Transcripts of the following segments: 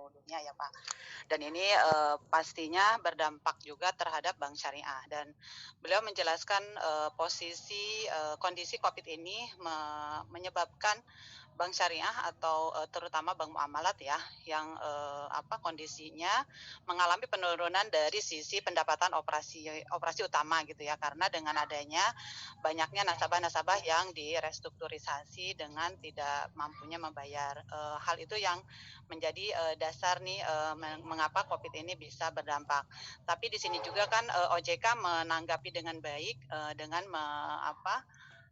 hulunya ya Pak. Dan ini pastinya berdampak juga terhadap bank syariah dan beliau menjelaskan kondisi Covid ini menyebabkan bank syariah atau terutama bank muamalat ya yang kondisinya mengalami penurunan dari sisi pendapatan operasi utama gitu ya karena dengan adanya banyaknya nasabah-nasabah yang direstrukturisasi dengan tidak mampunya membayar. Hal itu yang menjadi dasar nih mengapa Covid ini bisa berdampak. Tapi di sini juga kan OJK menanggapi dengan baik dengan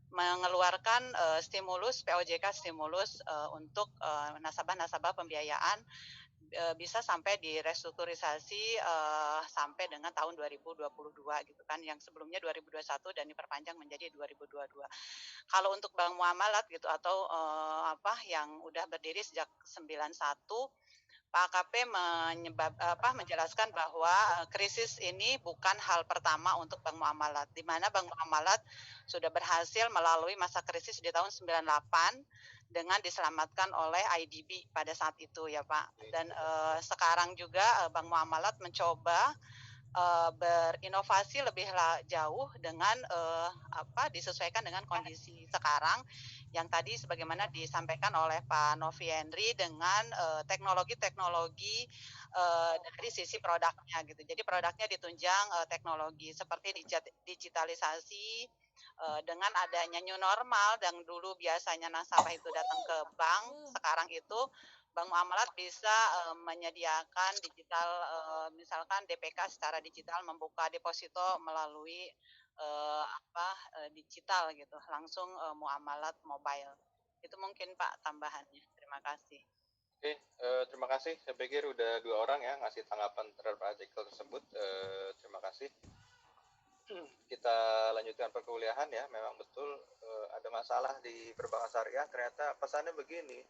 mengeluarkan stimulus POJK stimulus untuk nasabah-nasabah pembiayaan bisa sampai direstrukturisasi sampai dengan tahun 2022 gitu kan, yang sebelumnya 2021 dan diperpanjang menjadi 2022. Kalau untuk bank muamalat gitu atau yang udah berdiri sejak 91, Pak AKP menjelaskan bahwa krisis ini bukan hal pertama untuk bank muamalat, di mana bank muamalat sudah berhasil melalui masa krisis di tahun 98 dengan diselamatkan oleh IDB pada saat itu ya Pak. Dan sekarang juga bank muamalat mencoba berinovasi lebih jauh dengan disesuaikan dengan kondisi sekarang yang tadi sebagaimana disampaikan oleh Pak Novi Henry dengan teknologi-teknologi dari sisi produknya gitu. Jadi produknya ditunjang teknologi seperti digitalisasi dengan adanya new normal yang dulu biasanya nasabah itu datang ke bank, sekarang itu bank muamalat bisa menyediakan digital, misalkan DPK secara digital, membuka deposito melalui digital gitu, langsung muamalat mobile. Itu mungkin Pak tambahannya. Terima kasih. Oke, terima kasih. Saya pikir udah 2 orang ya ngasih tanggapan terhadap artikel tersebut. Terima kasih. Kita lanjutkan perkuliahan ya. Memang betul ada masalah di perbankan syariah. Ternyata pesannya begini.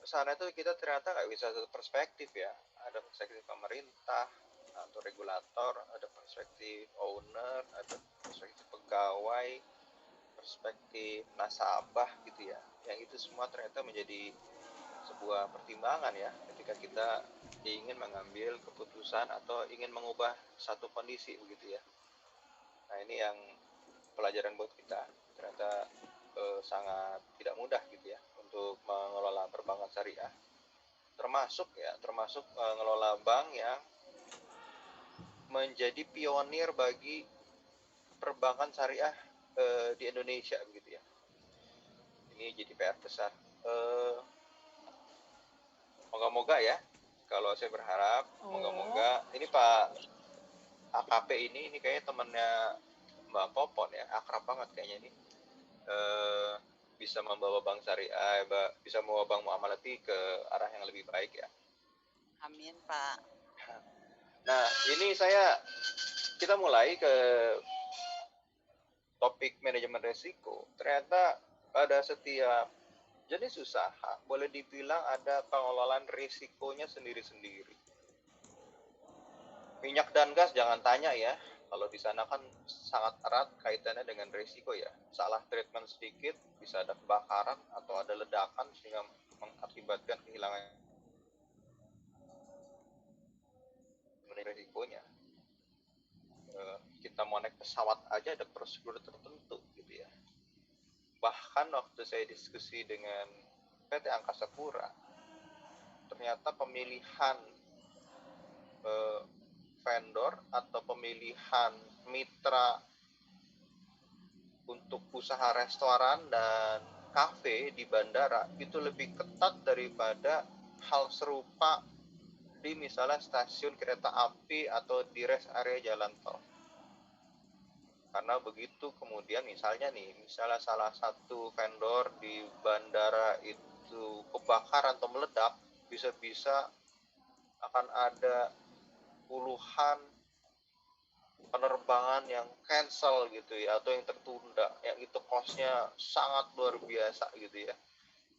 Sana itu kita ternyata nggak bisa satu perspektif ya. Ada perspektif pemerintah atau regulator, ada perspektif owner, ada perspektif pegawai, perspektif nasabah gitu ya. Yang itu semua ternyata menjadi sebuah pertimbangan ya ketika kita ingin mengambil keputusan atau ingin mengubah satu kondisi begitu ya. Nah ini yang pelajaran buat kita, ternyata sangat tidak mudah gitu ya untuk mengelola perbankan syariah, termasuk mengelola bank yang menjadi pionir bagi perbankan syariah di Indonesia begitu ya. Ini jadi PR besar. Moga-moga ya, kalau saya berharap moga-moga ini Pak AKP ini kayaknya temannya Mbak Popon ya, akrab banget kayaknya ini. Bisa membawa bank syariah, bisa membawa bank muamalat ke arah yang lebih baik ya. Amin Pak. Nah ini kita mulai ke topik manajemen risiko. Ternyata pada setiap jenis usaha boleh dibilang ada pengelolaan risikonya sendiri-sendiri. Minyak dan gas jangan tanya ya, kalau di sana kan sangat erat kaitannya dengan risiko ya. Salah treatment sedikit bisa ada kebakaran atau ada ledakan sehingga mengakibatkan kehilangan risikonya. Kita mau naik pesawat aja ada prosedur tertentu gitu ya. Bahkan waktu saya diskusi dengan PT Angkasa Pura, ternyata pemilihan vendor atau pemilihan mitra untuk usaha restoran dan kafe di bandara itu lebih ketat daripada hal serupa di misalnya stasiun kereta api atau di rest area jalan tol. Karena begitu kemudian misalnya salah satu vendor di bandara itu kebakaran atau meledak, bisa-bisa akan ada puluhan penerbangan yang cancel gitu ya, atau yang tertunda, yang itu cost-nya sangat luar biasa gitu ya,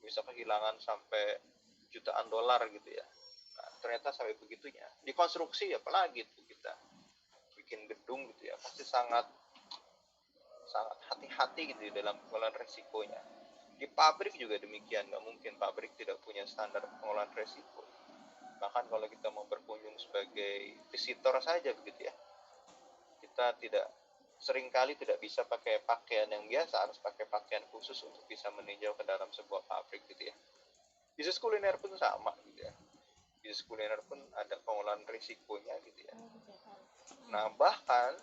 bisa kehilangan sampai jutaan dolar gitu ya. Nah, ternyata sampai begitunya di konstruksi apalagi tuh kita bikin gedung gitu ya, pasti sangat hati-hati gitu dalam pengelolaan resikonya. Di pabrik juga demikian, nggak mungkin pabrik tidak punya standar pengelolaan resiko. Bahkan kalau kita mau berkunjung sebagai visitor saja begitu ya, kita seringkali tidak bisa pakai pakaian yang biasa, harus pakai pakaian khusus untuk bisa meninjau ke dalam sebuah pabrik gitu ya. Bisnis kuliner pun sama gitu ya. Bisnis kuliner pun ada pengolahan risikonya gitu ya. Nah, bahkan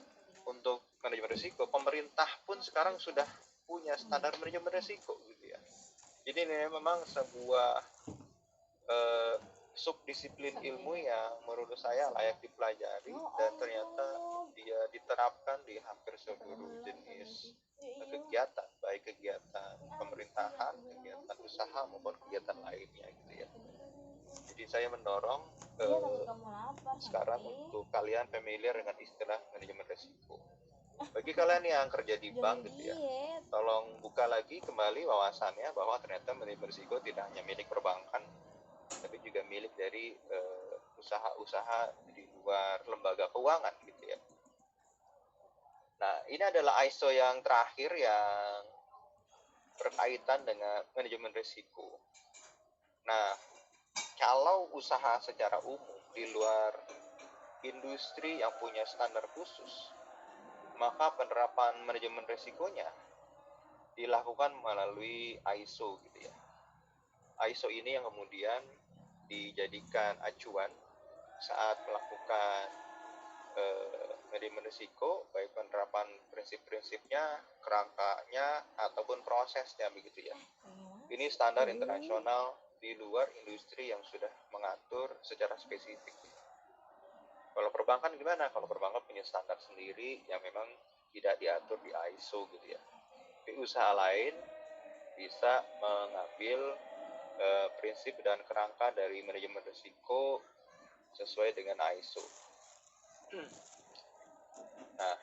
untuk manajemen risiko, pemerintah pun sekarang sudah punya standar manajemen risiko gitu ya. Jadi ini memang sebuah subdisiplin ilmu yang menurut saya layak dipelajari dan ternyata dia diterapkan di hampir seluruh jenis kegiatan, baik kegiatan pemerintahan, kegiatan usaha maupun kegiatan lainnya gitu ya. Jadi saya mendorong sekarang untuk kalian familiar dengan istilah manajemen risiko. Bagi kalian yang kerja di bank gitu ya, tolong buka lagi kembali wawasannya bahwa ternyata manajemen risiko tidak hanya milik perbankan, tapi juga milik dari usaha-usaha di luar lembaga keuangan gitu ya. Nah, ini adalah ISO yang terakhir yang berkaitan dengan manajemen risiko. Nah, kalau usaha secara umum di luar industri yang punya standar khusus, maka penerapan manajemen risikonya dilakukan melalui ISO gitu ya. ISO ini yang kemudian dijadikan acuan saat melakukan manajemen risiko, baik penerapan prinsip-prinsipnya, kerangkanya, ataupun prosesnya begitu ya. Ini standar internasional di luar industri yang sudah mengatur secara spesifik. Kalau perbankan gimana? Kalau perbankan punya standar sendiri yang memang tidak diatur di ISO gitu ya. Tapi usaha lain bisa mengambil prinsip dan kerangka dari manajemen risiko sesuai dengan ISO. Nah,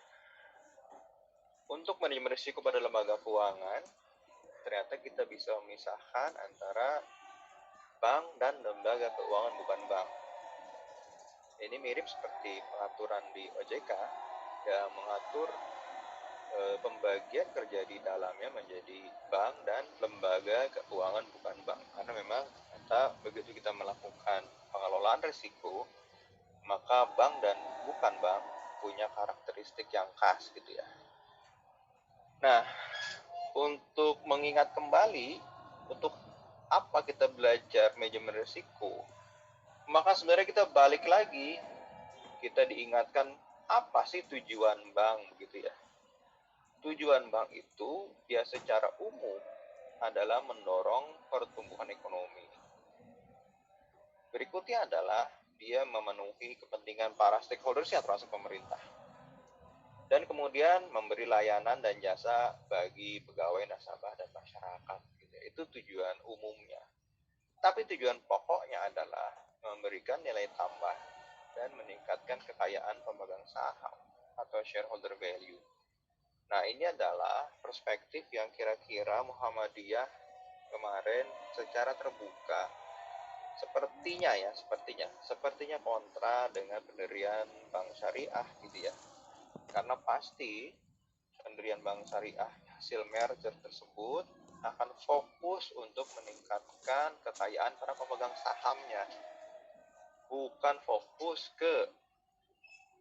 untuk manajemen risiko pada lembaga keuangan, ternyata kita bisa memisahkan antara bank dan lembaga keuangan bukan bank. Ini mirip seperti pengaturan di OJK yang mengatur pembagian kerja di dalamnya menjadi bank dan lembaga keuangan bukan bank. Karena memang begitu kita melakukan pengelolaan risiko, maka bank dan bukan bank punya karakteristik yang khas gitu ya. Nah, untuk mengingat kembali untuk apa kita belajar manajemen risiko, maka sebenarnya kita balik lagi, kita diingatkan apa sih tujuan bank begitu ya. Tujuan bank itu ya secara umum adalah mendorong pertumbuhan ekonomi. Berikutnya adalah dia memenuhi kepentingan para stakeholders yang termasuk pemerintah. Dan kemudian memberi layanan dan jasa bagi pegawai, nasabah, dan masyarakat. Itu tujuan umumnya. Tapi tujuan pokoknya adalah memberikan nilai tambah dan meningkatkan kekayaan pemegang saham atau shareholder value. Nah, ini adalah perspektif yang kira-kira Muhammadiyah kemarin secara terbuka sepertinya kontra dengan pendirian bank syariah gitu ya. Karena pasti pendirian bank syariah hasil merger tersebut akan fokus untuk meningkatkan kekayaan para pemegang sahamnya, bukan fokus ke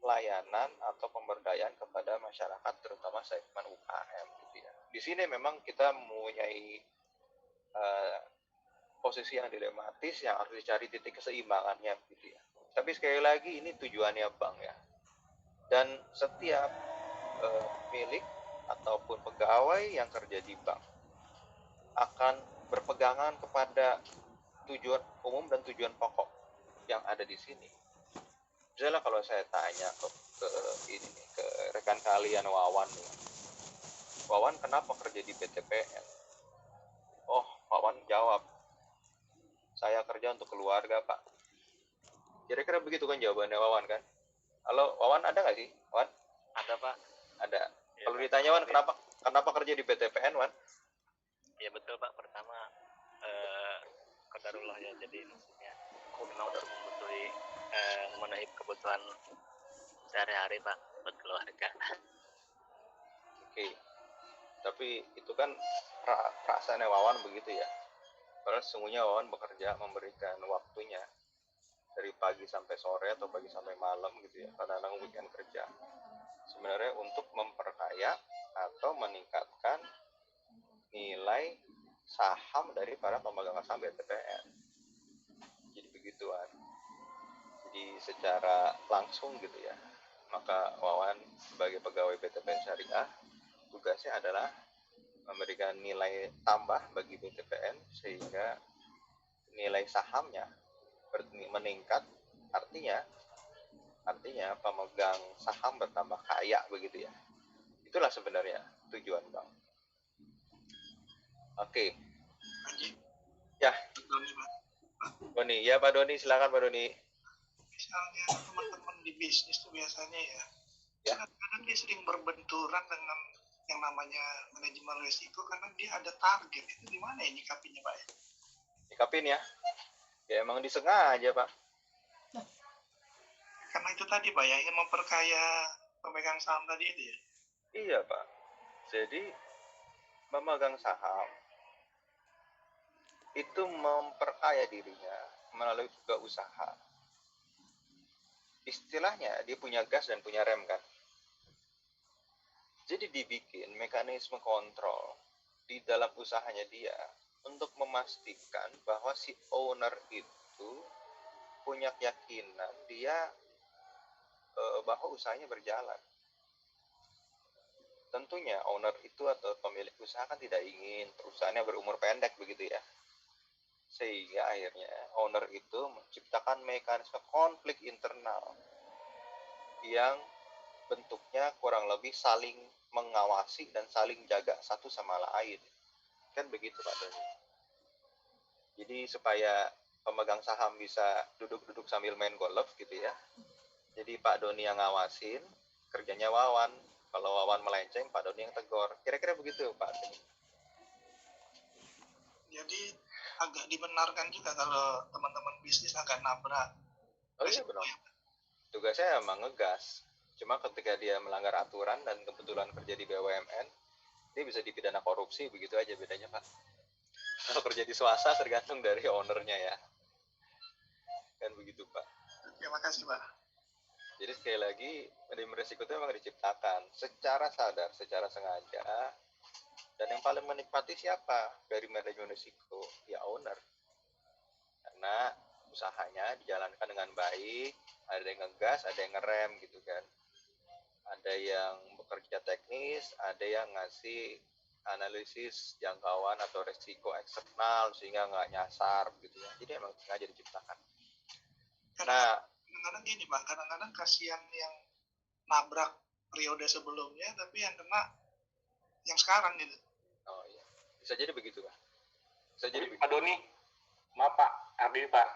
layanan atau pemberdayaan kepada masyarakat, terutama segmen UKM gitu ya. Di sini memang kita mempunyai posisi yang dilematis yang harus dicari titik keseimbangannya gitu ya. Tapi sekali lagi ini tujuannya bank ya. Dan setiap milik ataupun pegawai yang kerja di bank akan berpegangan kepada tujuan umum dan tujuan pokok yang ada di sini. Misalnya kalau saya tanya ke rekan kalian Wawan nih. Wawan kenapa kerja di BTPN? Oh, Wawan jawab, saya kerja untuk keluarga, Pak. Kira-kira begitu kan jawabannya Wawan kan? Halo, Wawan ada nggak sih? Wawan? Ada, Pak. Ada. Ya, kalau ditanya Wan, kenapa kerja di BTPN, Wan? Ya betul, Pak. Pertama, qadarullah ya. Jadi maksudnya memang untuk memenuhi kebutuhan sehari-hari, Pak, buat keluarga. Oke. Tapi itu kan perasaannya Wawan begitu ya. Karena sesungguhnya Wawan bekerja memberikan waktunya dari pagi sampai sore atau pagi sampai malam gitu ya, kadang-kadang weekend kerja, sebenarnya untuk memperkaya atau meningkatkan nilai saham dari para pemegang saham BTPN. Jadi begituan. Jadi secara langsung gitu ya, maka Wawan sebagai pegawai BTPN Syariah tugasnya adalah memberikan nilai tambah bagi BTPN sehingga nilai sahamnya meningkat, artinya pemegang saham bertambah kaya begitu ya. Itulah sebenarnya tujuan Bang. Oke. Ya. Doni, ya Pak Doni, silakan Pak Doni. Misalnya teman-teman di bisnis tuh biasanya ya, kadang-kadang dia sering berbenturan dengan yang namanya manajemen risiko karena dia ada target. Itu gimana ya nyikapinya Pak? Nyikapin ya? Ya emang disengaja Pak. Karena itu tadi Pak ya, ingin memperkaya pemegang saham tadi itu ya? Iya Pak. Jadi pemegang saham itu memperkaya dirinya melalui juga usaha. Istilahnya dia punya gas dan punya rem kan. Jadi dibikin mekanisme kontrol di dalam usahanya dia untuk memastikan bahwa si owner itu punya keyakinan dia bahwa usahanya berjalan. Tentunya owner itu atau pemilik usaha kan tidak ingin perusahaannya berumur pendek begitu ya. Sehingga akhirnya owner itu menciptakan mekanisme konflik internal yang bentuknya kurang lebih saling mengawasi dan saling jaga satu sama lain. Kan begitu Pak Doni. Jadi supaya pemegang saham bisa duduk-duduk sambil main golf gitu ya. Jadi Pak Doni yang ngawasin, kerjanya Wawan. Kalau Wawan melenceng, Pak Doni yang tegur. Kira-kira begitu Pak Doni. Jadi agak dibenarkan juga kalau teman-teman bisnis agak nabrak. Oh iya benar. Tugasnya emang ngegas. Cuma ketika dia melanggar aturan dan kebetulan kerja di BUMN, dia bisa dipidana korupsi, begitu aja bedanya Pak. Kalau kerja di swasta tergantung dari ownernya ya. Kan begitu Pak. Terima kasih Pak. Jadi sekali lagi, manajemen risiko itu memang diciptakan secara sadar, secara sengaja. Dan yang paling menikmati siapa dari manajemen risiko? Ya owner. Karena usahanya dijalankan dengan baik, ada yang ngegas, ada yang ngerem gitu kan. Ada yang bekerja teknis, ada yang ngasih analisis jangkauan atau resiko eksternal sehingga nggak nyasar gitu ya. Jadi emang sengaja diciptakan. Nah, kadang-kadang gini Pak, kadang-kadang kasihan yang nabrak periode sebelumnya tapi yang kena yang sekarang gitu. Oh iya, bisa jadi begitu Pak. Bisa jadi begitu. Pak Doni, maaf Pak, Ardi Pak.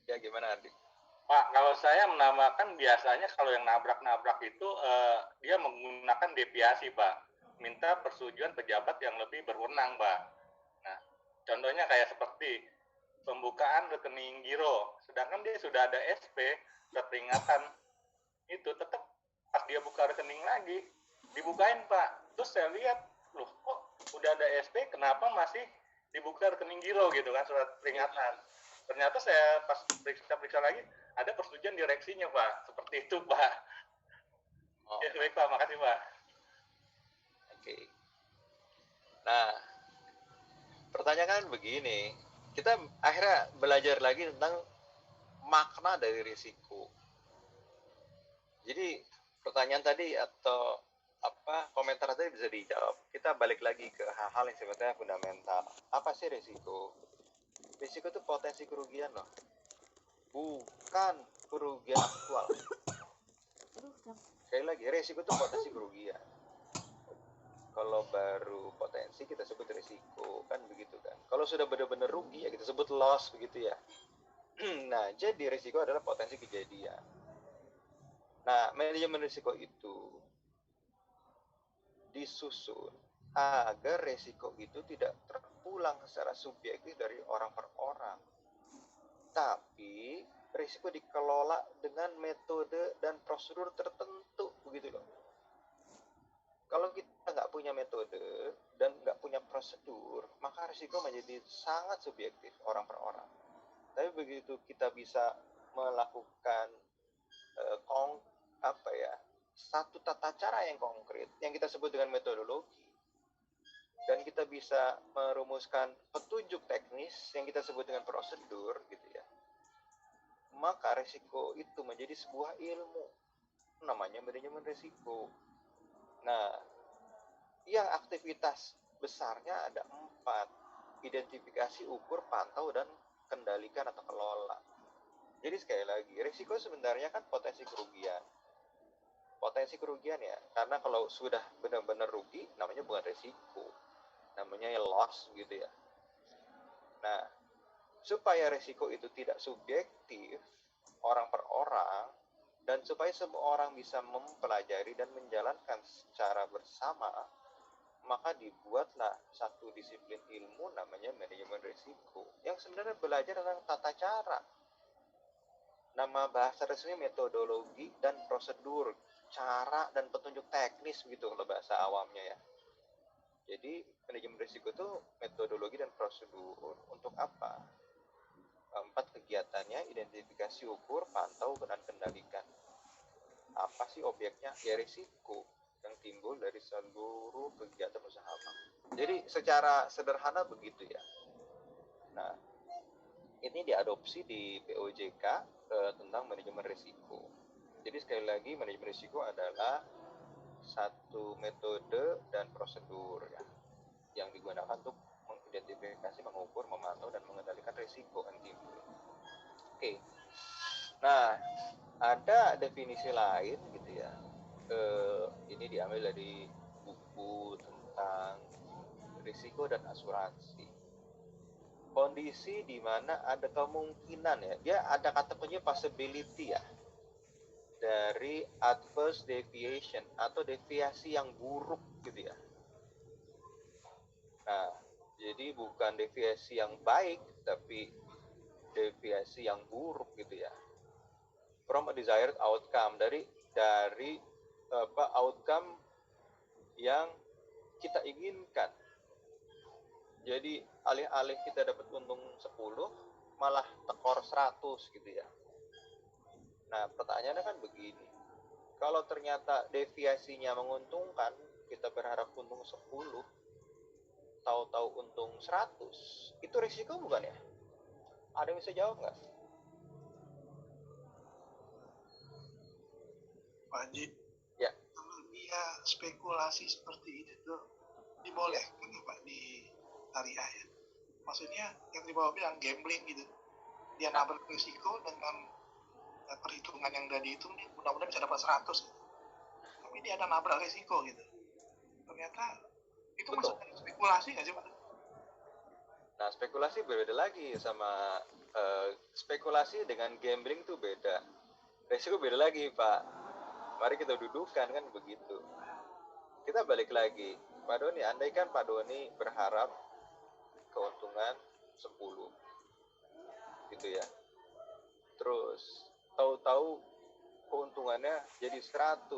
Ya gimana Ardi? Pak, kalau saya menambahkan biasanya kalau yang nabrak-nabrak itu dia menggunakan deviasi Pak. Minta persetujuan pejabat yang lebih berwenang Pak. Nah, contohnya kayak seperti pembukaan rekening giro, sedangkan dia sudah ada SP, peringatan itu tetap pas dia buka rekening lagi dibukain Pak. Terus saya lihat, loh kok udah ada SP, kenapa masih dibuka rekening giro gitu kan, surat peringatan. Ternyata saya pas periksa lagi ada persetujuan direksinya Pak, seperti itu Pak. Oh. Ya baik Pak, makasih Pak. Oke. Nah, pertanyaan begini, kita akhirnya belajar lagi tentang makna dari risiko. Jadi pertanyaan tadi atau komentar tadi bisa dijawab. Kita balik lagi ke hal-hal yang sebetulnya fundamental. Apa sih risiko? Risiko itu potensi kerugian loh, bukan kerugian aktual. Sekali lagi, risiko itu potensi kerugian. Kalau baru potensi kita sebut risiko, kan begitu kan. Kalau sudah benar-benar rugi ya kita sebut loss begitu ya. Nah, jadi risiko adalah potensi kejadian. Nah, manajemen risiko itu disusun agar risiko itu tidak terulang secara subjektif dari orang per orang. Tapi risiko dikelola dengan metode dan prosedur tertentu begitu loh. Kalau kita nggak punya metode dan nggak punya prosedur, maka risiko menjadi sangat subjektif orang per orang. Tapi begitu kita bisa melakukan satu tata cara yang konkret yang kita sebut dengan metodologi, dan kita bisa merumuskan petunjuk teknis yang kita sebut dengan prosedur gitu ya, maka resiko itu menjadi sebuah ilmu, namanya manajemen resiko. Nah, yang aktivitas besarnya ada 4: identifikasi, ukur, pantau, dan kendalikan atau kelola. Jadi sekali lagi, resiko sebenarnya kan potensi kerugian ya, karena kalau sudah benar-benar rugi namanya bukan resiko, namanya loss gitu ya. Nah, supaya resiko itu tidak subjektif orang per orang, dan supaya semua orang bisa mempelajari dan menjalankan secara bersama, maka dibuatlah satu disiplin ilmu namanya manajemen risiko, yang sebenarnya belajar tentang tata cara. Nama bahasa resmi metodologi dan prosedur, cara dan petunjuk teknis gitu kalau bahasa awamnya ya. Jadi manajemen risiko itu metodologi dan prosedur untuk apa? 4 kegiatannya: identifikasi, ukur, pantau, dan kendalikan. Apa sih objeknya? Ya risiko yang timbul dari seluruh kegiatan usaha bank. Jadi secara sederhana begitu ya. Nah, ini diadopsi di POJK tentang manajemen risiko. Jadi sekali lagi, manajemen risiko adalah satu metode dan prosedur ya, yang digunakan untuk mengidentifikasi, mengukur, memantau, dan mengendalikan risiko yang timbul. Oke. Nah, ada definisi lain gitu ya. Ini diambil dari buku tentang risiko dan asuransi. Kondisi di mana ada kemungkinan ya, dia ada kata kunci possibility ya, dari adverse deviation atau deviasi yang buruk gitu ya. Nah, jadi bukan deviasi yang baik, tapi deviasi yang buruk gitu ya. From a desired outcome, dari outcome yang kita inginkan. Jadi alih-alih kita dapat untung 10, malah tekor 100 gitu ya. Nah, pertanyaannya kan begini. Kalau ternyata deviasinya menguntungkan, kita berharap untung 10, tahu-tahu untung 100, itu risiko bukan ya? Ada yang bisa jawab nggak? Pak Haji, ya, kalau dia spekulasi seperti itu tuh dibolehkan ya Pak di syariah ya? Maksudnya yang di bawah bilang gambling gitu, dia nabrak risiko dengan perhitungan yang tadi itu mudah-mudahan bisa dapat 100, tapi dia ada nabrak risiko gitu, ternyata itu masuk dari spekulasi nggak sih Pak? Nah, spekulasi berbeda lagi sama spekulasi dengan gambling tuh beda. Risiko beda lagi Pak. Mari kita dudukan kan begitu. Kita balik lagi, Pak Doni, andaikan Pak Doni berharap keuntungan 10 gitu ya, terus tahu-tahu keuntungannya jadi 100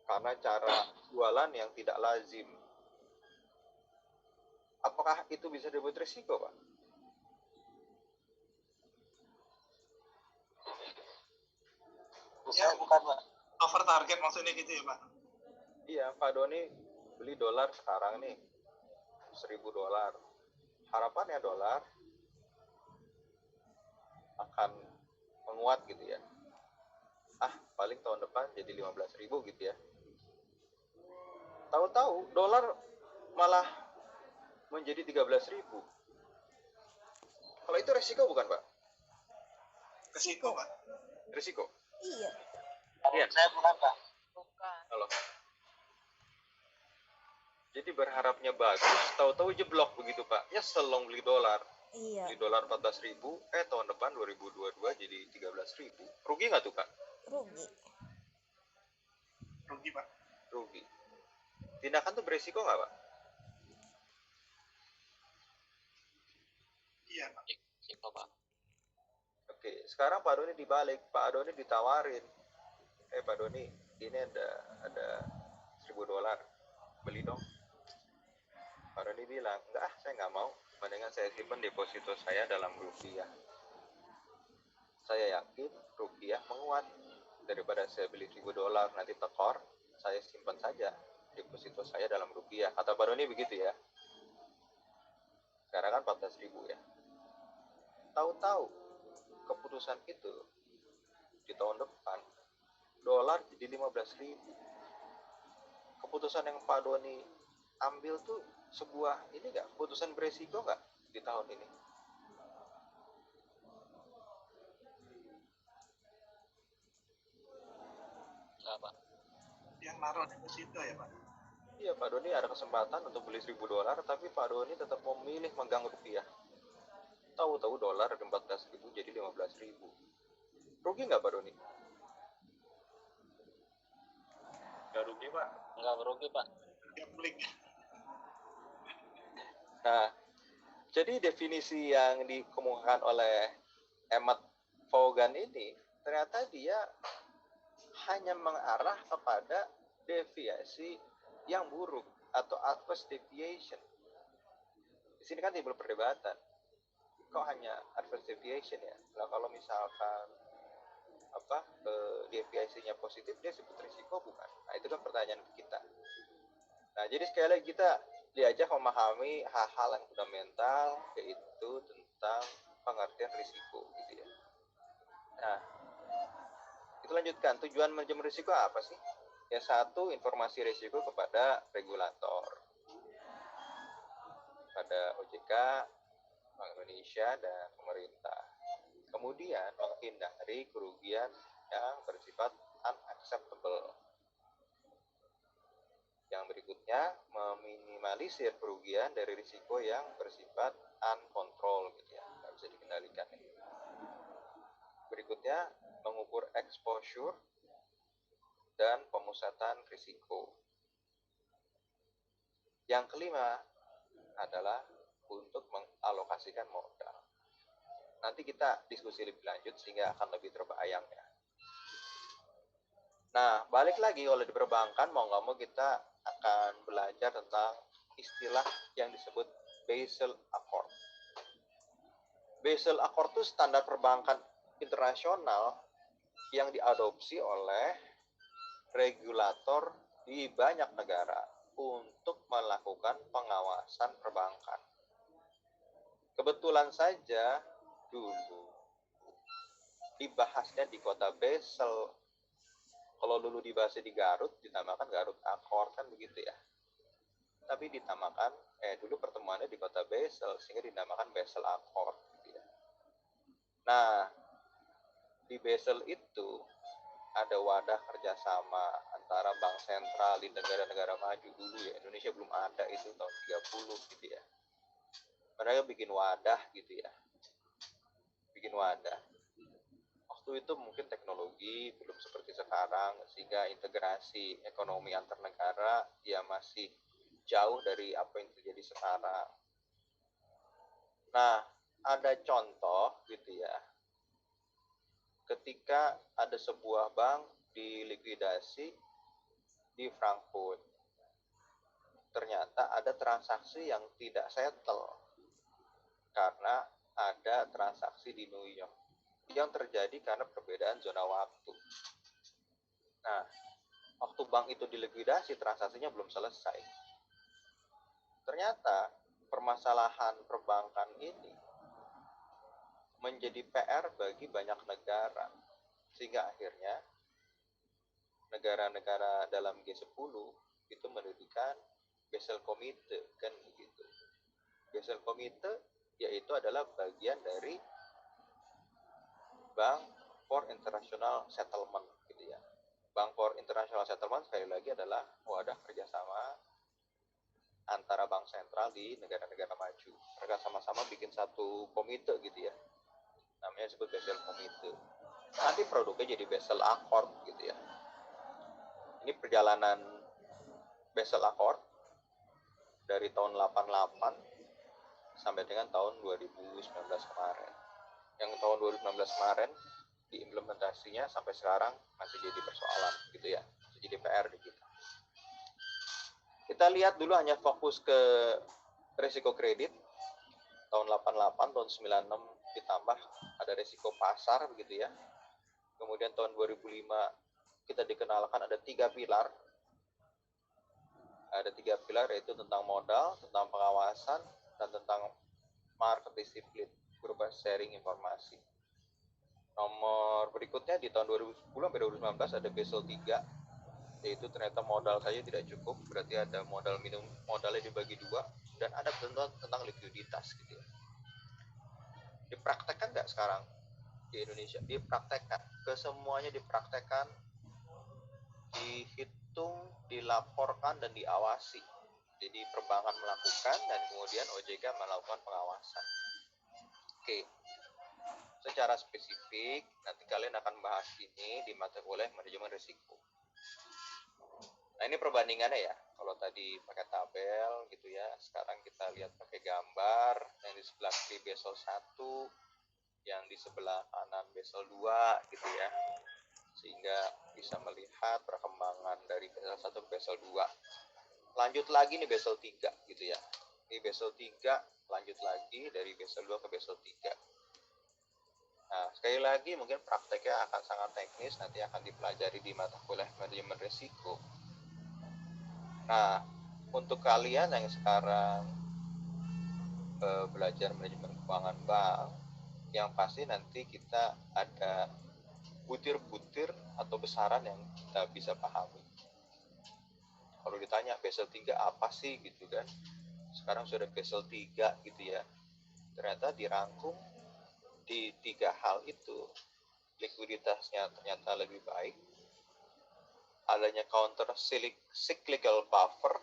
karena cara jualan yang tidak lazim. Apakah itu bisa disebut risiko, Pak? Ya, bukan Pak. Over target maksudnya gitu ya Pak? Iya, Pak Doni beli dolar sekarang nih $1.000. Harapannya dolar akan menguat gitu ya. Paling tahun depan jadi 15.000 gitu ya. Tahu-tahu dolar malah menjadi 13.000. Kalau itu resiko bukan, Pak? Resiko, Pak. Resiko? Iya. Iya, saya bukan, Pak. Bukan. Halo. Jadi berharapnya bagus, tahu-tahu jeblok begitu, Pak. Nyesel dong beli dolar. Iya. Beli dolar 14.000, tahun depan 2022 jadi 13.000. Rugi nggak tuh, Pak? Rugi. Rugi, Pak. Rugi. Tindakan tuh beresiko nggak, Pak? Iya, Pak. Resiko, Pak. Oke, sekarang Pak Doni dibalik. Pak Doni ditawarin. Pak Doni, ini ada $1.000. Beli dong. Pak Doni bilang, enggak, saya nggak mau. Mendingan saya simpan deposito saya dalam rupiah. Saya yakin rupiah menguat daripada saya beli $1.000 nanti tekor. Saya simpan saja deposito saya dalam rupiah. Kata Pak Doni begitu ya. Sekarang kan 14.000 ya. Tahu-tahu keputusan itu di tahun depan dolar jadi 15.000. Keputusan yang Pak Doni ambil tuh sebuah ini nggak, keputusan beresiko nggak di tahun ini? Nggak, Pak. Yang naruh deposito ya Pak? Iya, Pak Doni ada kesempatan untuk beli $1.000, tapi Pak Doni tetap memilih megang rupiah. Tahu-tahu dolar 14.000 jadi 15.000. Rugi nggak Pak Doni? Nggak rugi, Pak. Nggak merugi, Pak. Gambling. Nah, jadi definisi yang dikemukakan oleh Emmett Vaughan ini ternyata dia hanya mengarah kepada deviasi yang buruk atau adverse deviation. Di sini kan timbul perdebatan. Kok hanya adverse deviation ya? Nah, kalau misalkan deviasinya positif, dia sebut risiko bukan? Nah, itu kan pertanyaan kita. Nah, jadi sekali lagi kita diajak memahami hal-hal yang fundamental, yaitu tentang pengertian risiko gitu ya. Nah, kita lanjutkan. Tujuan manajemen risiko apa sih? Ya, satu, informasi risiko kepada regulator, pada OJK, Bank Indonesia, dan pemerintah. Kemudian menghindari kerugian yang bersifat unacceptable. Yang berikutnya, meminimalisir kerugian dari risiko yang bersifat uncontrolled gitu ya, nggak bisa dikendalikan. Berikutnya, mengukur exposure dan pemusatan risiko. Yang kelima adalah untuk mengalokasikan modal. Nanti kita diskusi lebih lanjut sehingga akan lebih terbayang ya. Nah, balik lagi kalau di perbankan, mau nggak mau kita akan belajar tentang istilah yang disebut Basel Accord. Basel Accord itu standar perbankan internasional yang diadopsi oleh regulator di banyak negara untuk melakukan pengawasan perbankan. Kebetulan saja dulu dibahasnya di kota Basel. Kalau dulu dibahasnya di Garut, dinamakan Garut Accord kan begitu ya. Tapi ditamakan, dulu pertemuannya di kota Basel, sehingga dinamakan Basel Accord. Gitu ya. Nah, di Basel itu ada wadah kerjasama antara bank sentral di negara-negara maju dulu ya. Indonesia belum ada itu tahun 30 gitu ya. Mereka bikin wadah gitu ya. Bikin wadah. Waktu itu mungkin teknologi belum seperti sekarang, sehingga integrasi ekonomi antar negara ya masih jauh dari apa yang terjadi sekarang. Nah, ada contoh gitu ya. Ketika ada sebuah bank dilikuidasi di Frankfurt, ternyata ada transaksi yang tidak settle karena ada transaksi di New York yang terjadi karena perbedaan zona waktu. Nah, waktu bank itu dilikuidasi, transaksinya belum selesai. Ternyata permasalahan perbankan ini menjadi PR bagi banyak negara, sehingga akhirnya negara-negara dalam G10 itu mendirikan Basel Committee, kan begitu. Basel Committee yaitu adalah bagian dari Bank for International Settlement gitu ya. Bank for International Settlement sekali lagi adalah wadah kerjasama antara bank sentral di negara-negara maju. Mereka sama-sama bikin satu komite gitu ya. Namanya disebut Basel Committee. Nanti produknya jadi Basel Accord gitu ya. Ini perjalanan Basel Accord dari tahun 88 sampai dengan tahun 2019 kemarin. Yang tahun 2019 kemarin diimplementasinya sampai sekarang masih jadi persoalan gitu ya, masih jadi PR di kita. Kita lihat dulu hanya fokus ke risiko kredit. tahun 88, tahun 96 ditambah ada resiko pasar begitu ya. Kemudian tahun 2005 kita dikenalkan ada 3 pilar. Ada 3 pilar, yaitu tentang modal, tentang pengawasan, dan tentang market disiplin berupa sharing informasi. Nomor berikutnya di tahun 2010 sampai 2019 ada Basel 3, yaitu ternyata modal saja tidak cukup, berarti ada modal minimum, modalnya dibagi 2, dan ada ketentuan tentang likuiditas gitu ya. Dipraktekkan nggak sekarang di Indonesia? Dipraktekkan, kesemuanya dipraktekkan, dihitung, dilaporkan, dan diawasi. Jadi perbankan melakukan dan kemudian OJK melakukan pengawasan. Oke, secara spesifik nanti kalian akan bahas ini di mata kuliah manajemen risiko. Nah, ini perbandingannya ya. Kalau tadi pakai tabel gitu ya, sekarang kita lihat pakai gambar. Yang di sebelah kiri Basel 1, yang di sebelah kanan Basel 2 gitu ya. Sehingga bisa melihat perkembangan dari Basel 1 ke Basel 2. Lanjut lagi nih Basel 3 gitu ya. Ini Basel 3 lanjut lagi dari Basel 2 ke Basel 3. Nah, sekali lagi mungkin prakteknya akan sangat teknis, nanti akan dipelajari di mata kuliah manajemen risiko. Nah, untuk kalian yang sekarang belajar manajemen keuangan bank, yang pasti nanti kita ada butir-butir atau besaran yang kita bisa pahami. Kalau ditanya Basel 3 apa sih gitu kan, sekarang sudah Basel 3 gitu ya, ternyata dirangkum di 3 hal itu. Likuiditasnya ternyata lebih baik, adanya counter cyclical buffer,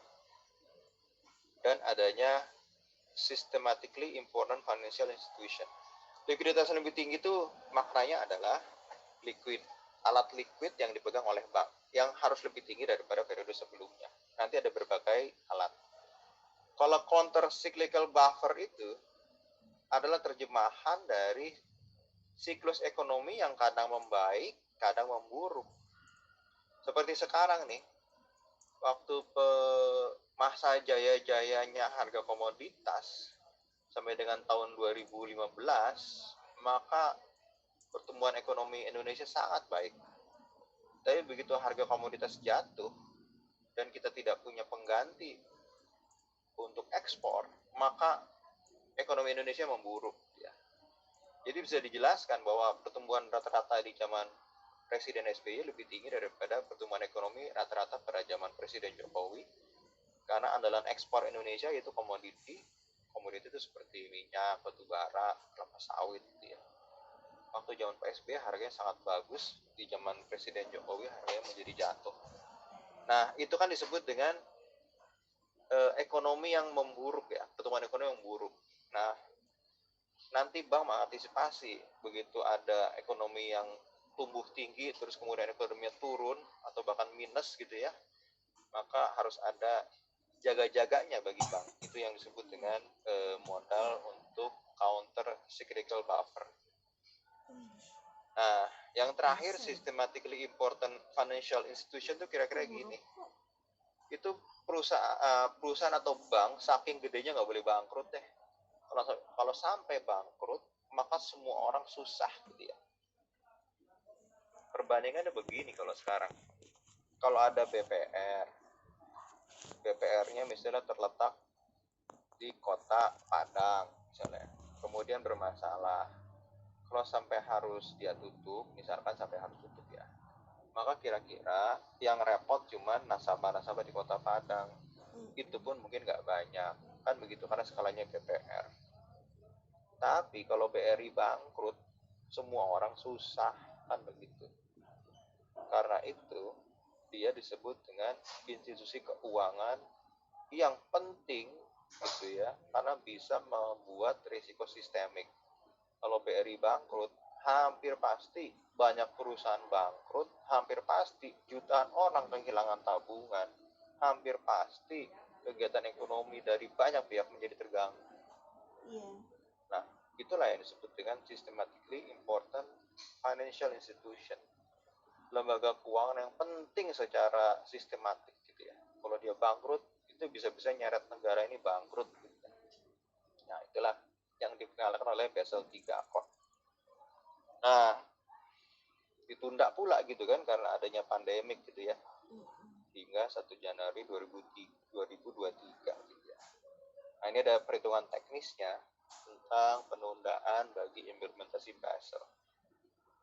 dan adanya systematically important financial institution. Likuiditas yang lebih tinggi itu maknanya adalah alat liquid yang dipegang oleh bank yang harus lebih tinggi daripada periode sebelumnya. Nanti ada berbagai alat. Kalau counter cyclical buffer itu adalah terjemahan dari siklus ekonomi yang kadang membaik, kadang memburuk. Seperti sekarang nih, waktu masa jaya-jayanya harga komoditas sampai dengan tahun 2015, maka pertumbuhan ekonomi Indonesia sangat baik. Tapi begitu harga komoditas jatuh dan kita tidak punya pengganti untuk ekspor, maka ekonomi Indonesia memburuk ya. Jadi bisa dijelaskan bahwa pertumbuhan rata-rata di zaman Presiden SBY lebih tinggi daripada pertumbuhan ekonomi rata-rata pada zaman Presiden Jokowi, karena andalan ekspor Indonesia yaitu komoditi. Komoditi itu seperti minyak, batu bara, kelapa sawit gitu ya. Waktu zaman Pak SBY harganya sangat bagus, di zaman Presiden Jokowi harganya menjadi jatuh. Nah, itu kan disebut dengan ekonomi yang memburuk ya, pertumbuhan ekonomi yang buruk. Nah, nanti bank mengantisipasi begitu ada ekonomi yang tumbuh tinggi terus kemudian ekonominya turun atau bahkan minus gitu ya, maka harus ada jaga-jaganya bagi bank. Itu yang disebut dengan modal untuk counter cyclical buffer. Nah, yang terakhir systematically important financial institution itu kira-kira gini. Itu perusahaan atau bank saking gedenya nggak boleh bangkrut deh. Kalau sampai bangkrut, maka semua orang susah gitu ya. Perbandingannya begini kalau sekarang. Kalau ada BPR-nya misalnya terletak di kota Padang misalnya, kemudian bermasalah. Kalau sampai harus dia tutup, misalkan sampai harus tutup ya, maka kira-kira yang repot cuman nasabah-nasabah di kota Padang. Itu pun mungkin nggak banyak, kan begitu, karena skalanya BPR. Tapi kalau BRI bangkrut, semua orang susah, kan begitu. Karena itu, dia disebut dengan institusi keuangan yang penting, gitu ya, karena bisa membuat risiko sistemik. Kalau BRI bangkrut, hampir pasti banyak perusahaan bangkrut, hampir pasti jutaan orang kehilangan tabungan, hampir pasti kegiatan ekonomi dari banyak pihak menjadi terganggu. Nah, itulah yang disebut dengan systematically important financial institution. Lembaga keuangan yang penting secara sistematik gitu ya. Kalau dia bangkrut, itu bisa-bisa nyeret negara ini bangkrut gitu. Nah, itulah yang dikenalkan oleh Basel III Accord. Nah, ditunda pula gitu kan karena adanya pandemik gitu ya, hingga 1 Januari 2023 gitu ya. Nah, ini ada perhitungan teknisnya tentang penundaan bagi implementasi Basel.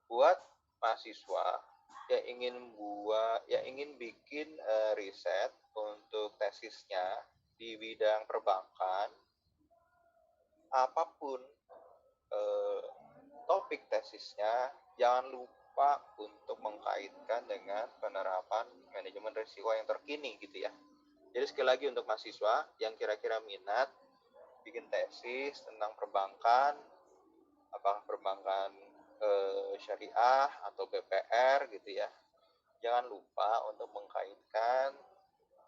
Buat mahasiswa yang ingin bikin riset untuk tesisnya di bidang perbankan, apapun topik tesisnya, jangan lupa untuk mengkaitkan dengan penerapan manajemen risiko yang terkini gitu ya. Jadi sekali lagi untuk mahasiswa yang kira-kira minat bikin tesis tentang perbankan, apakah perbankan syariah atau BPR gitu ya, jangan lupa untuk mengkaitkan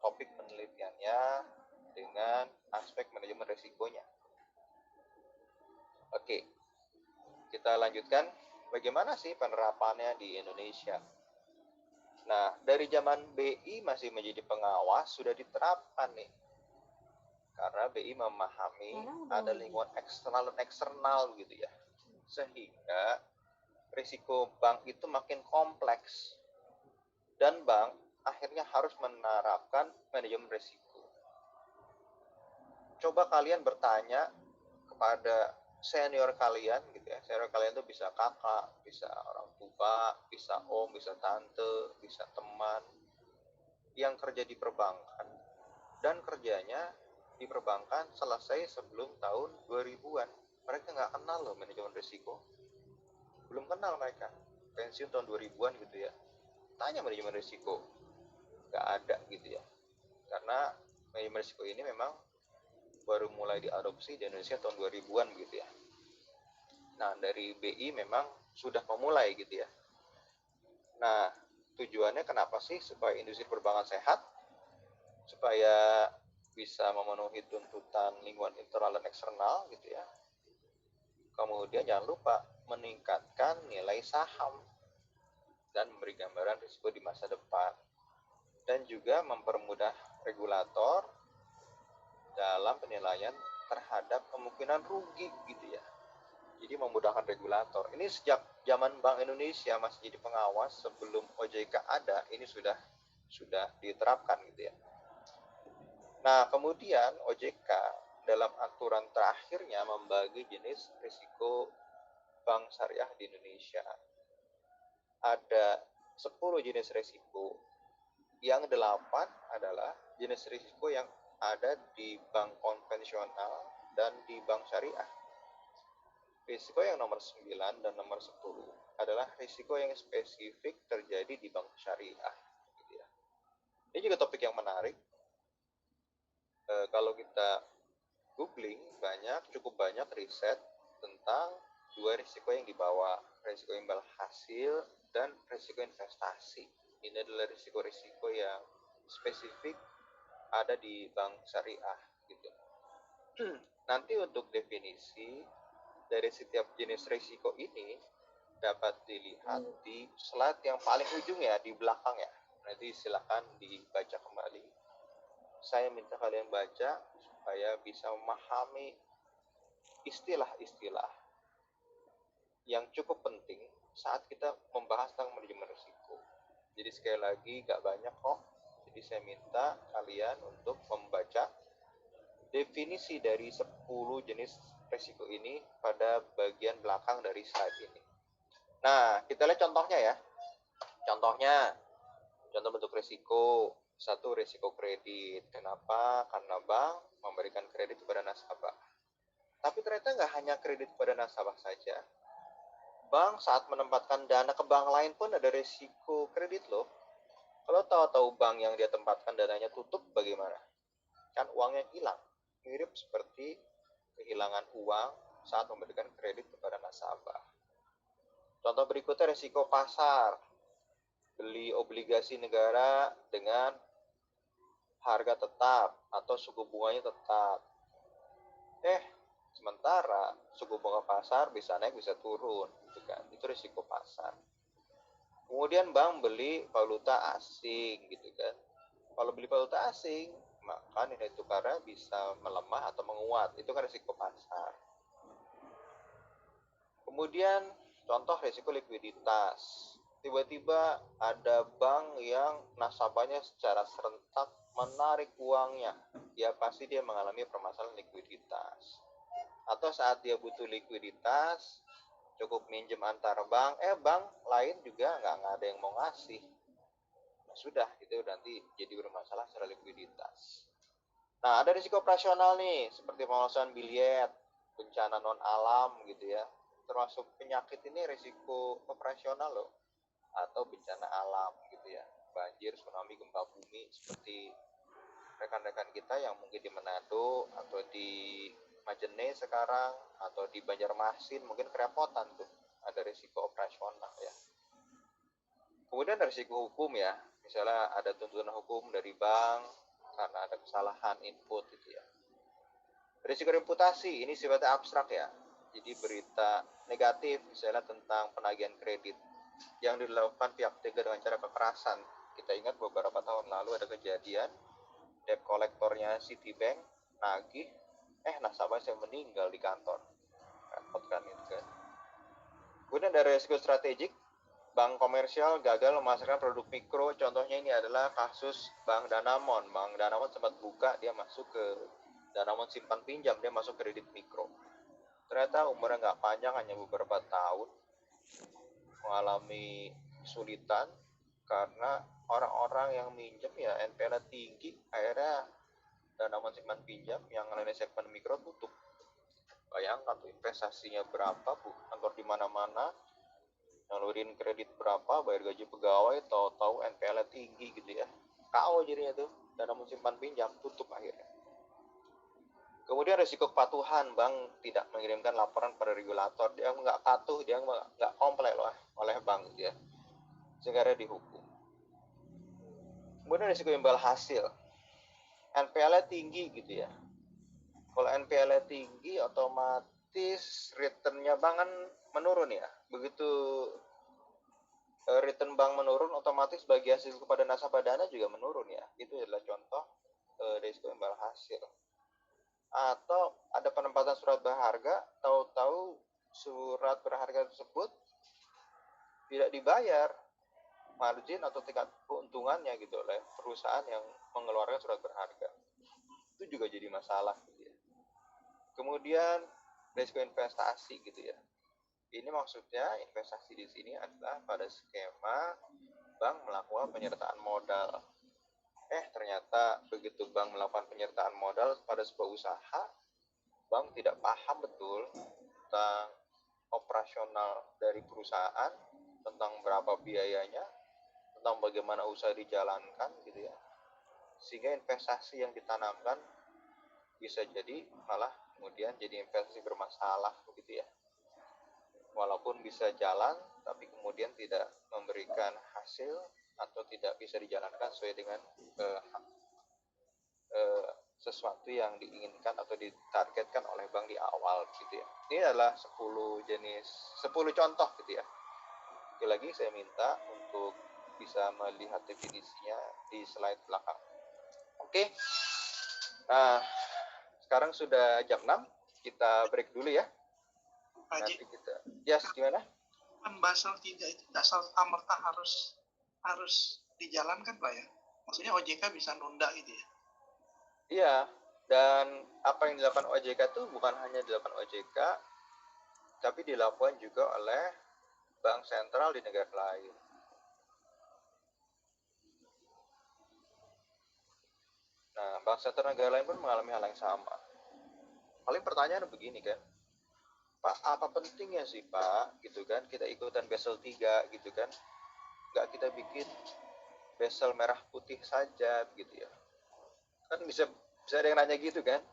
topik penelitiannya dengan aspek manajemen risikonya. Oke, kita lanjutkan. Bagaimana sih penerapannya di Indonesia? Nah, dari zaman BI masih menjadi pengawas sudah diterapkan nih. Karena BI memahami ada lingkungan eksternal dan eksternal gitu ya. Sehingga risiko bank itu makin kompleks. Dan bank akhirnya harus menerapkan manajemen risiko. Coba kalian bertanya kepada senior kalian gitu ya. Senior kalian itu bisa kakak, bisa orang tua, bisa om, bisa tante, bisa teman yang kerja di perbankan dan kerjanya di perbankan selesai sebelum tahun 2000-an. Mereka nggak kenal loh manajemen risiko. Belum kenal mereka. Pensiun tahun 2000-an gitu ya. Tanya manajemen risiko. Nggak ada gitu ya. Karena manajemen risiko ini memang baru mulai diadopsi di Indonesia tahun 2000-an gitu ya. Nah, dari BI memang sudah memulai gitu ya. Nah, tujuannya kenapa sih? Supaya industri perbankan sehat, supaya bisa memenuhi tuntutan lingkungan internal dan eksternal gitu ya. Kemudian jangan lupa meningkatkan nilai saham dan memberi gambaran risiko di masa depan. Dan juga mempermudah regulator dalam penilaian terhadap kemungkinan rugi gitu ya. Jadi memudahkan regulator. Ini sejak zaman Bank Indonesia masih jadi pengawas sebelum OJK ada, ini sudah diterapkan gitu ya. Nah, kemudian OJK dalam aturan terakhirnya membagi jenis risiko bank syariah di Indonesia. Ada 10 jenis risiko. Yang 8 adalah jenis risiko yang ada di bank konvensional dan di bank syariah. Risiko yang nomor 9 dan nomor 10 adalah risiko yang spesifik terjadi di bank syariah. Gitu ya. Ini juga topik yang menarik. Kalau kita googling, cukup banyak riset tentang dua risiko yang dibawa, risiko imbal hasil dan risiko investasi. Ini adalah risiko-risiko yang spesifik ada di bank syariah gitu. Nanti untuk definisi dari setiap jenis risiko ini dapat dilihat di slide yang paling ujung ya, di belakang ya. Nanti silahkan dibaca kembali. Saya minta kalian baca supaya bisa memahami istilah-istilah yang cukup penting saat kita membahas tentang manajemen risiko. Jadi sekali lagi gak banyak kok. Jadi saya minta kalian untuk membaca definisi dari 10 jenis risiko ini pada bagian belakang dari slide ini. Nah, kita lihat contohnya ya. Contoh bentuk risiko. 1, risiko kredit. Kenapa? Karena bank memberikan kredit kepada nasabah. Tapi ternyata nggak hanya kredit kepada nasabah saja. Bank saat menempatkan dana ke bank lain pun ada risiko kredit loh. Kalau tahu-tahu bank yang dia tempatkan dananya tutup, bagaimana? Kan uangnya hilang. Mirip seperti kehilangan uang saat memberikan kredit kepada nasabah. Contoh berikutnya risiko pasar. Beli obligasi negara dengan harga tetap atau suku bunganya tetap. Sementara suku bunga pasar bisa naik bisa turun, gitu kan. Itu risiko pasar. Kemudian bank beli valuta asing, gitu kan. Kalau beli valuta asing, maka nilai tukarnya bisa melemah atau menguat. Itu kan risiko pasar. Kemudian contoh risiko likuiditas. Tiba-tiba ada bank yang nasabahnya secara serentak menarik uangnya. Ya pasti dia mengalami permasalahan likuiditas. Atau saat dia butuh likuiditas, cukup minjem antar bank, bank lain juga nggak ada yang mau ngasih. Nah, sudah, itu nanti jadi bermasalah secara likuiditas. Nah, ada risiko operasional nih, seperti pemalsuan biliet, bencana non alam gitu ya. Termasuk penyakit ini risiko operasional loh, atau bencana alam gitu ya. Banjir, tsunami, gempa bumi, seperti rekan-rekan kita yang mungkin di Manado atau di Majene sekarang, atau di Banjarmasin mungkin kerepotan tuh, ada risiko operasional ya. Kemudian ada risiko hukum ya, misalnya ada tuntutan hukum dari bank karena ada kesalahan input gitu ya. Risiko reputasi ini sifatnya abstrak ya, jadi berita negatif misalnya tentang penagihan kredit yang dilakukan pihak ketiga dengan cara kekerasan. Kita ingat beberapa tahun lalu ada kejadian debt kolektornya Citibank nagih, nasabah saya meninggal di kantor. Repot kan itu kan. Kemudian ada risiko strategik, bank komersial gagal memasarkan produk mikro. Contohnya ini adalah kasus Bank Danamon. Bank Danamon sempat buka, dia masuk ke Danamon simpan pinjam, dia masuk kredit mikro. Ternyata umurnya nggak panjang, hanya beberapa tahun, mengalami kesulitan karena orang-orang yang minjem ya NPL tinggi, akhirnya Danamon simpan pinjam yang melayani segmen mikro tutup. Bayangkan tuh investasinya berapa, Bu, kantor di mana-mana, nyalurin kredit berapa, bayar gaji pegawai, tahu-tahu NPL tinggi gitu ya. KO jadinya tuh, Danamon simpan pinjam tutup akhirnya. Kemudian risiko kepatuhan, bank tidak mengirimkan laporan pada regulator, dia nggak patuh, dia nggak komplain loh oleh bank gitu ya, sehingga dia dihukum. Kemudian risiko imbal hasil, NPL-nya tinggi gitu ya. Kalau NPL-nya tinggi, otomatis return-nya bank kan menurun ya. Begitu return bank menurun, otomatis bagi hasil kepada nasabah dana juga menurun ya. Itu adalah contoh risiko imbal hasil. Atau ada penempatan surat berharga, tahu-tahu surat berharga tersebut tidak dibayar margin atau tingkat keuntungannya gitu oleh perusahaan yang mengeluarkan surat berharga. Itu juga jadi masalah gitu ya. Kemudian risiko investasi gitu ya. Ini maksudnya investasi di sini adalah pada skema bank melakukan penyertaan modal. Ternyata begitu bank melakukan penyertaan modal pada sebuah usaha, bank tidak paham betul tentang operasional dari perusahaan, tentang berapa biayanya, tentang bagaimana usaha dijalankan gitu ya. Sehingga investasi yang ditanamkan bisa jadi malah kemudian jadi investasi bermasalah begitu ya. Walaupun bisa jalan, tapi kemudian tidak memberikan hasil atau tidak bisa dijalankan sesuai dengan sesuatu yang diinginkan atau ditargetkan oleh bank di awal gitu ya. Ini adalah 10 contoh gitu ya. Sekali lagi saya minta untuk bisa melihat definisinya di slide belakang. Oke. Nah, sekarang sudah jam 6, kita break dulu ya. Pak Nanti Haji, kita, gimana? Basel 3 itu tidak serta-merta harus dijalankan Pak ya? Maksudnya OJK bisa nunda gitu ya? Iya, dan apa yang dilakukan OJK itu bukan hanya dilakukan OJK, tapi dilakukan juga oleh bank sentral di negara lain. Nah, bank sentral negara lain pun mengalami hal yang sama. Paling pertanyaan begini kan, Pak, apa pentingnya sih Pak, gitu kan, kita ikutan Basel 3 gitu kan, nggak kita bikin Basel merah putih saja gitu ya. Kan bisa ada yang nanya gitu kan.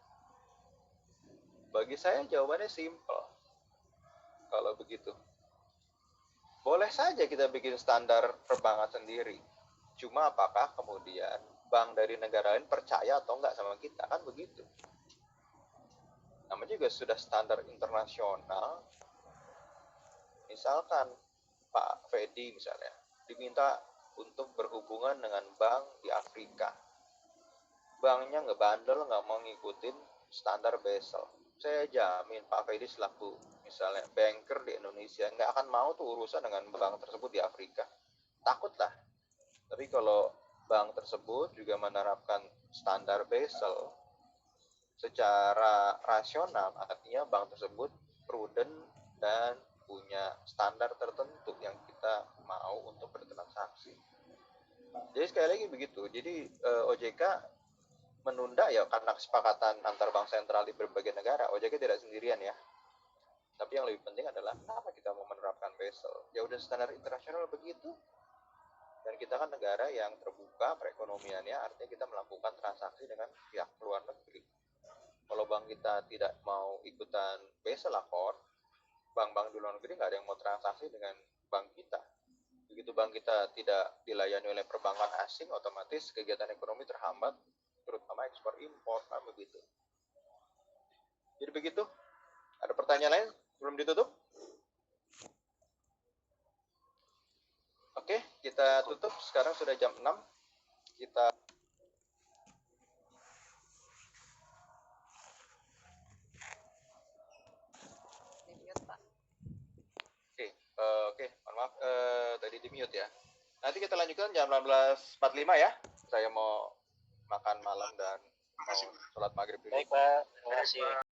Bagi saya jawabannya simple. Kalau begitu, boleh saja kita bikin standar perbankan sendiri. Cuma apakah kemudian bank dari negara lain percaya atau enggak sama kita, kan begitu. Namanya juga sudah standar internasional. Misalkan Pak Fedi misalnya diminta untuk berhubungan dengan bank di Afrika. Banknya ngebandel, nggak mau ngikutin standar Basel. Saya jamin Pak Fedi selaku misalnya banker di Indonesia nggak akan mau tuh urusan dengan bank tersebut di Afrika, takutlah. Tapi kalau bank tersebut juga menerapkan standar Basel secara rasional, artinya bank tersebut prudent dan punya standar tertentu yang kita mau untuk bertransaksi. Jadi sekali lagi begitu. Jadi OJK menunda ya karena kesepakatan antar bank sentral di berbagai negara. OJK tidak sendirian ya. Tapi yang lebih penting adalah kenapa kita mau menerapkan Basel? Ya udah standar internasional begitu. Dan kita kan negara yang terbuka perekonomiannya, artinya kita melakukan transaksi dengan pihak luar negeri. Kalau bank kita tidak mau ikutan Basel Accord, bank-bank di luar negeri nggak ada yang mau transaksi dengan bank kita. Begitu bank kita tidak dilayani oleh perbankan asing, otomatis kegiatan ekonomi terhambat, terutama ekspor impor, kan begitu. Jadi begitu. Ada pertanyaan lain sebelum ditutup? Oke, kita tutup. Sekarang sudah jam 6. Kita Di mute, Pak. Oke, mohon maaf tadi di mute ya. Nanti kita lanjutkan jam 16.45 ya. Saya mau makan malam dan mau sholat maghrib dulu. Baik Pak, terima kasih.